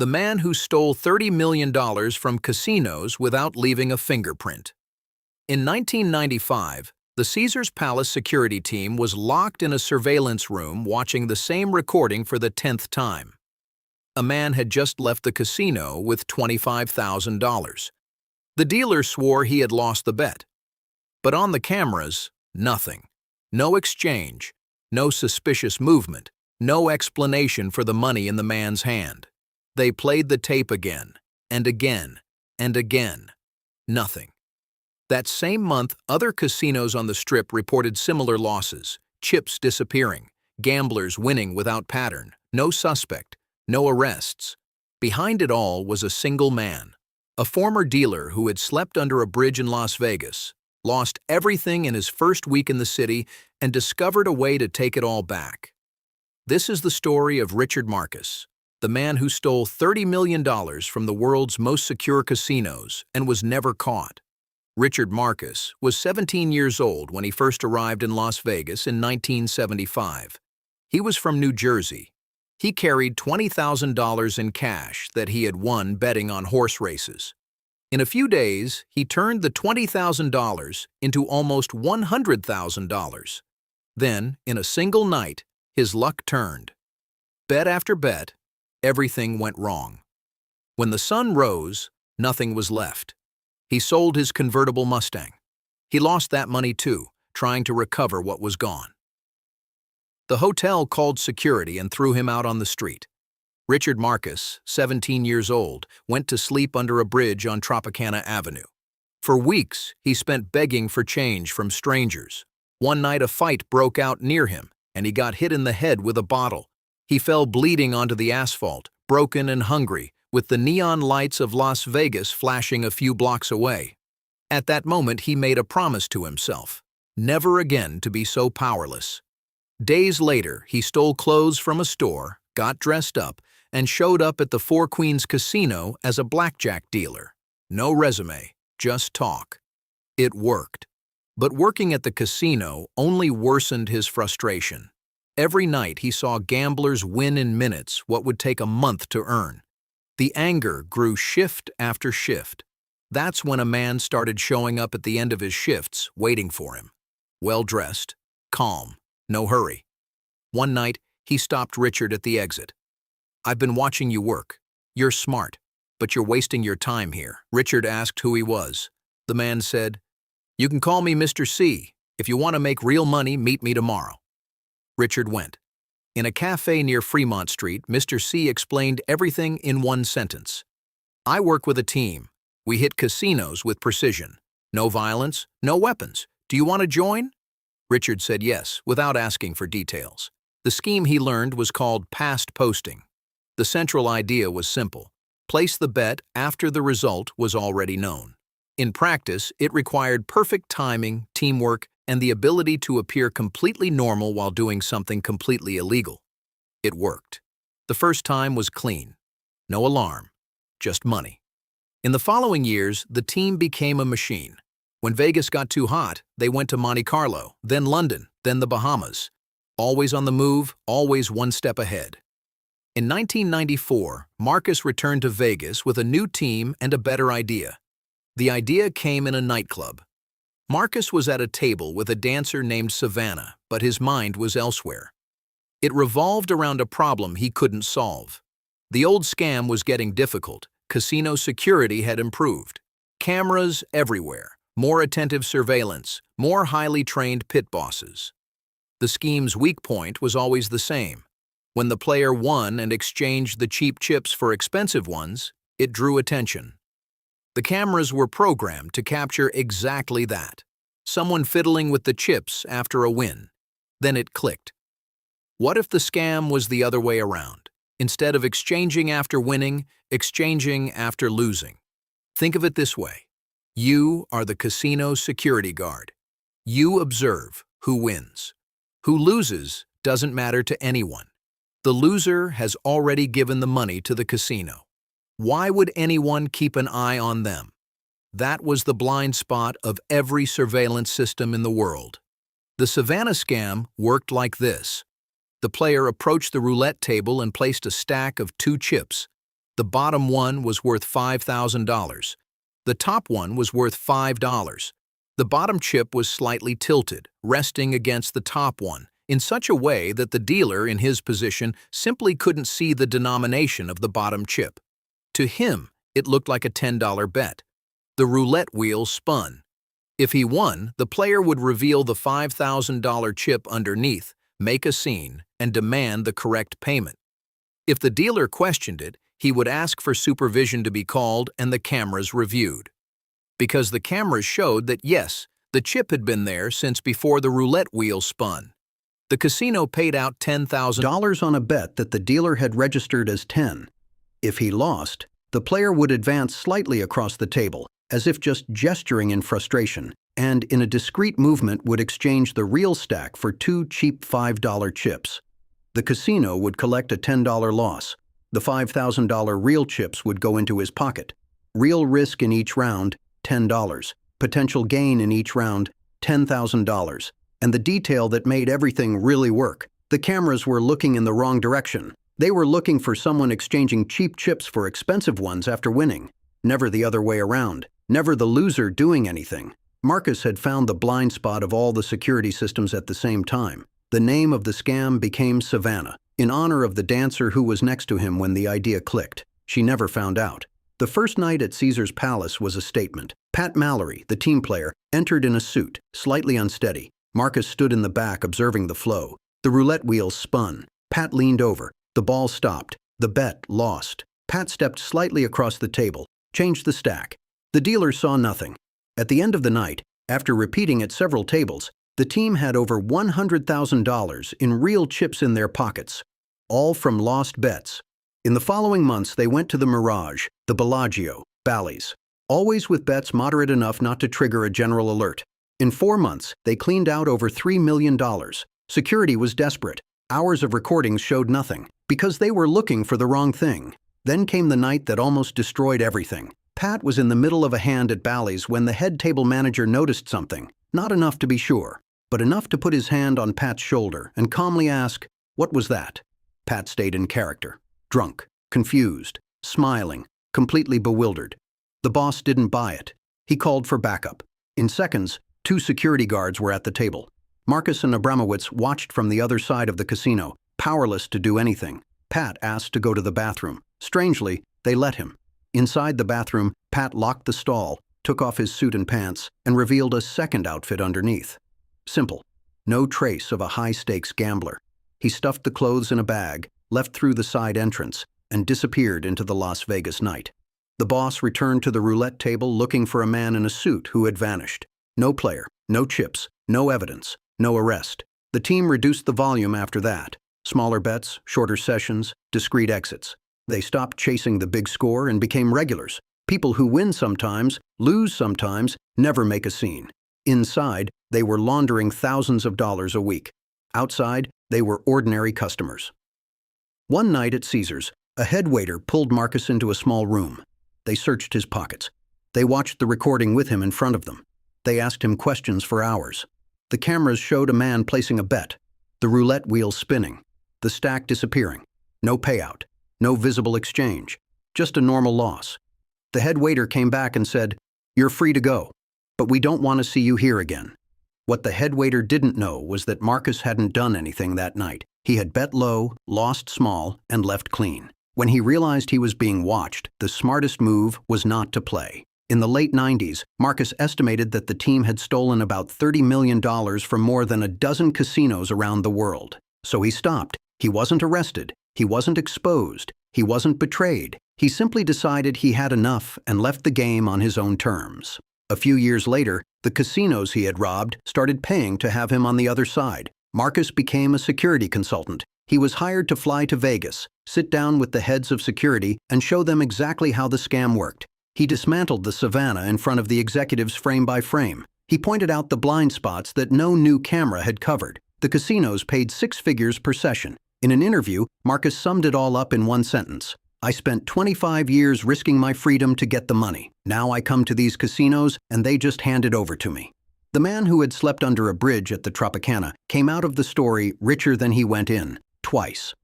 The man who stole $30 million from casinos without leaving a fingerprint. In 1995, the Caesars Palace security team was locked in a surveillance room watching the same recording for the 10th time. A man had just left the casino with $25,000. The dealer swore he had lost the bet. But on the cameras, nothing. No exchange, no suspicious movement, no explanation for the money in the man's hand. They played the tape again, and again, and again. Nothing. That same month, other casinos on the Strip reported similar losses, chips disappearing, gamblers winning without pattern, no suspect, no arrests. Behind it all was a single man, a former dealer who had slept under a bridge in Las Vegas, lost everything in his first week in the city, and discovered a way to take it all back. This is the story of Richard Marcus, the man who stole $30 million from the world's most secure casinos and was never caught. Richard Marcus was 17 years old when he first arrived in Las Vegas in 1975. He was from New Jersey. He carried $20,000 in cash that he had won betting on horse races. In a few days, he turned the $20,000 into almost $100,000. Then, in a single night, his luck turned. Bet after bet, everything went wrong. When the sun rose, nothing was left. He sold his convertible Mustang. He lost that money too, trying to recover what was gone. The hotel called security and threw him out on the street. Richard Marcus, 17 years old, went to sleep under a bridge on Tropicana Avenue. For weeks, he spent begging for change from strangers. One night a fight broke out near him, and he got hit in the head with a bottle. He fell bleeding onto the asphalt, broken and hungry, with the neon lights of Las Vegas flashing a few blocks away. At that moment, he made a promise to himself, never again to be so powerless. Days later, he stole clothes from a store, got dressed up, and showed up at the Four Queens Casino as a blackjack dealer. No resume, just talk. It worked. But working at the casino only worsened his frustration. Every night he saw gamblers win in minutes what would take a month to earn. The anger grew shift after shift. That's when a man started showing up at the end of his shifts, waiting for him. Well-dressed, calm, no hurry. One night, he stopped Richard at the exit. "I've been watching you work. You're smart, but you're wasting your time here." Richard asked who he was. The man said, "You can call me Mr. C. If you want to make real money, meet me tomorrow." Richard went. In a cafe near Fremont Street, Mr. C explained everything in one sentence. "I work with a team. We hit casinos with precision. No violence, no weapons. Do you want to join?" Richard said yes, without asking for details. The scheme he learned was called past posting. The central idea was simple. Place the bet after the result was already known. In practice, it required perfect timing, teamwork, and the ability to appear completely normal while doing something completely illegal. It worked. The first time was clean. No alarm, just money. In the following years, the team became a machine. When Vegas got too hot, they went to Monte Carlo, then London, then the Bahamas. Always on the move, always one step ahead. In 1994, Marcus returned to Vegas with a new team and a better idea. The idea came in a nightclub. Marcus was at a table with a dancer named Savannah, but his mind was elsewhere. It revolved around a problem he couldn't solve. The old scam was getting difficult. Casino security had improved. Cameras everywhere, more attentive surveillance, more highly trained pit bosses. The scheme's weak point was always the same. When the player won and exchanged the cheap chips for expensive ones, it drew attention. The cameras were programmed to capture exactly that. Someone fiddling with the chips after a win. Then it clicked. What if the scam was the other way around? Instead of exchanging after winning, exchanging after losing. Think of it this way. You are the casino security guard. You observe who wins. Who loses doesn't matter to anyone. The loser has already given the money to the casino. Why would anyone keep an eye on them? That was the blind spot of every surveillance system in the world. The Savannah scam worked like this. The player approached the roulette table and placed a stack of 2 chips. The bottom one was worth $5,000. The top one was worth $5. The bottom chip was slightly tilted, resting against the top one, in such a way that the dealer in his position simply couldn't see the denomination of the bottom chip. To him, it looked like a $10 bet. The roulette wheel spun. If he won, the player would reveal the $5,000 chip underneath, make a scene, and demand the correct payment. If the dealer questioned it, he would ask for supervision to be called and the cameras reviewed. Because the cameras showed that yes, the chip had been there since before the roulette wheel spun. The casino paid out $10,000 on a bet that the dealer had registered as 10. If he lost, the player would advance slightly across the table, as if just gesturing in frustration, and in a discreet movement would exchange the real stack for 2 cheap $5 chips. The casino would collect a $10 loss. The $5,000 real chips would go into his pocket. Real risk in each round, $10. Potential gain in each round, $10,000. And the detail that made everything really work. The cameras were looking in the wrong direction. They were looking for someone exchanging cheap chips for expensive ones after winning. Never the other way around. Never the loser doing anything. Marcus had found the blind spot of all the security systems at the same time. The name of the scam became Savannah, in honor of the dancer who was next to him when the idea clicked. She never found out. The first night at Caesar's Palace was a statement. Pat Mallory, the team player, entered in a suit, slightly unsteady. Marcus stood in the back observing the flow. The roulette wheel spun. Pat leaned over. The ball stopped. The bet lost. Pat stepped slightly across the table, changed the stack. The dealer saw nothing. At the end of the night, after repeating it several tables, the team had over $100,000 in real chips in their pockets, all from lost bets. In the following months, they went to the Mirage, the Bellagio, Bally's, always with bets moderate enough not to trigger a general alert. In 4 months, they cleaned out over $3 million. Security was desperate. Hours of recordings showed nothing, because they were looking for the wrong thing. Then came the night that almost destroyed everything. Pat was in the middle of a hand at Bally's when the head table manager noticed something, not enough to be sure, but enough to put his hand on Pat's shoulder and calmly ask, "What was that?" Pat stayed in character, drunk, confused, smiling, completely bewildered. The boss didn't buy it. He called for backup. In seconds, 2 security guards were at the table. Marcus and Abramowitz watched from the other side of the casino, powerless to do anything. Pat asked to go to the bathroom. Strangely, they let him. Inside the bathroom, Pat locked the stall, took off his suit and pants, and revealed a second outfit underneath. Simple. No trace of a high-stakes gambler. He stuffed the clothes in a bag, left through the side entrance, and disappeared into the Las Vegas night. The boss returned to the roulette table looking for a man in a suit who had vanished. No player, no chips, no evidence, no arrest. The team reduced the volume after that. Smaller bets, shorter sessions, discreet exits. They stopped chasing the big score and became regulars. People who win sometimes, lose sometimes, never make a scene. Inside, they were laundering thousands of dollars a week. Outside, they were ordinary customers. One night at Caesar's, a head waiter pulled Marcus into a small room. They searched his pockets. They watched the recording with him in front of them. They asked him questions for hours. The cameras showed a man placing a bet, the roulette wheel spinning, the stack disappearing. No payout, no visible exchange, just a normal loss. The head waiter came back and said, "You're free to go, but we don't want to see you here again." What the head waiter didn't know was that Marcus hadn't done anything that night. He had bet low, lost small, and left clean. When he realized he was being watched, the smartest move was not to play. In the late 90s, Marcus estimated that the team had stolen about $30 million from more than a dozen casinos around the world. So he stopped. He wasn't arrested. He wasn't exposed. He wasn't betrayed. He simply decided he had enough and left the game on his own terms. A few years later, the casinos he had robbed started paying to have him on the other side. Marcus became a security consultant. He was hired to fly to Vegas, sit down with the heads of security, and show them exactly how the scam worked. He dismantled the Savannah in front of the executives frame by frame. He pointed out the blind spots that no new camera had covered. The casinos paid 6 figures per session. In an interview, Marcus summed it all up in one sentence. "I spent 25 years risking my freedom to get the money. Now I come to these casinos and they just hand it over to me." The man who had slept under a bridge at the Tropicana came out of the story richer than he went in, twice.